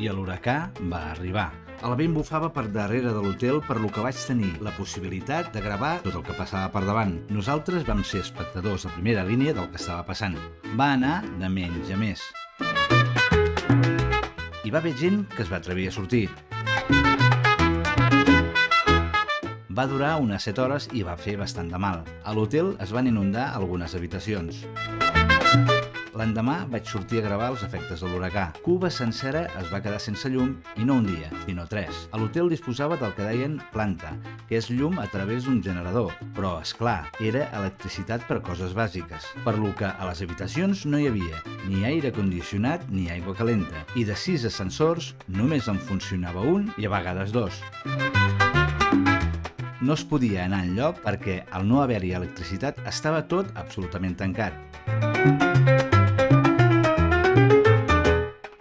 I l'huracà va arribar. El vent bufava per darrere de l'hotel, per lo que vaig tenir la possibilitat de gravar tot el que passava per davant. Nosaltres vam ser espectadors a primera línia del que estava passant. Va anar de menys a més. Hi va haver gent que es va atrevir a sortir. Va durar unes 7 hores i va fer bastant de mal. A l'hotel es van inundar algunes habitacions. L'endemà vaig sortir a gravar els efectes de l'huracà. Cuba sencera es va quedar sense llum, i no un dia, sinó 3. A l'hotel disposava del que deien planta, que és llum a través d'un generador, però, és clar, era electricitat per coses bàsiques, per lo que a les habitacions no hi havia ni aire condicionat ni aigua calenta, i de 6 ascensors només en funcionava un i a vegades 2. No es podia anar enlloc perquè, al no haver-hi electricitat, estava tot absolutament tancat.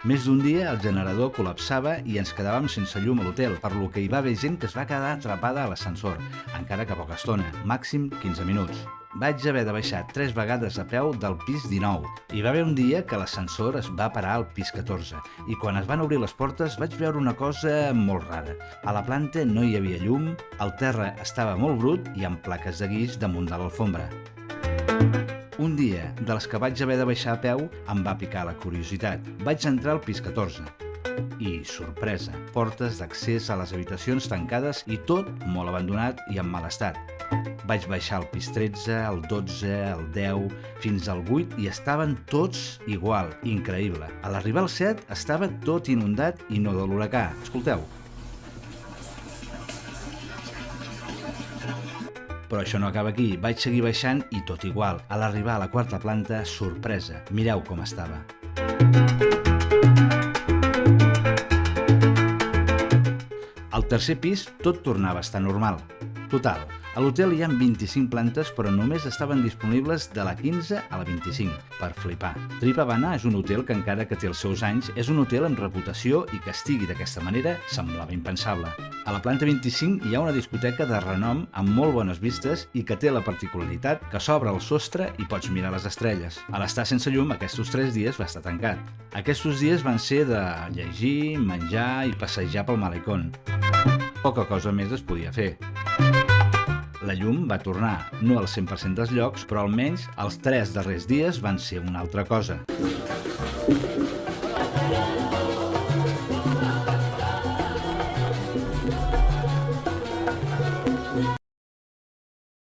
Més d'un dia el generador col·lapsava i ens quedàvem sense llum a l'hotel, per lo que hi va haver gent que es va quedar atrapada a l'ascensor, encara que poca estona, màxim 15 minuts. Vaig haver de baixar 3 vegades a peu del pis 19. Hi va haver un dia que l'ascensor es va parar al pis 14 i quan es van obrir les portes vaig veure una cosa molt rara. A la planta no hi havia llum, el terra estava molt brut i amb plaques de guix damunt de l'alfombra. Un dia, de les que vaig haver de baixar a peu, em va picar la curiositat. Vaig entrar al pis 14. I, sorpresa, portes d'accés a les habitacions tancades i tot molt abandonat i en mal estat. Vaig baixar al pis 13, al 12, al 10, fins al 8 i estaven tots igual, increïble. A l'arribar al 7 estava tot inundat i no de l'huracà. Escolteu. Però això no acaba aquí. Vaig seguir baixant i tot igual. A l'arribar a la 4ª planta, sorpresa. Mireu com estava. Al 3è pis tot tornava a estar normal. Total, a l'hotel hi ha 25 plantes, però només estaven disponibles de la 15 a la 25. Per flipar. Trip Havana és un hotel que, encara que té els seus anys, és un hotel amb reputació i que estigui d'aquesta manera semblava impensable. A la planta 25 hi ha una discoteca de renom amb molt bones vistes i que té la particularitat que s'obre el sostre i pots mirar les estrelles. A l'estar sense llum, aquests 3 dies va estar tancat. Aquests dies van ser de llegir, menjar i passejar pel malecón. Poca cosa més es podia fer. La llum va tornar, no al 100% dels llocs, però almenys els 3 darrers dies van ser una altra cosa.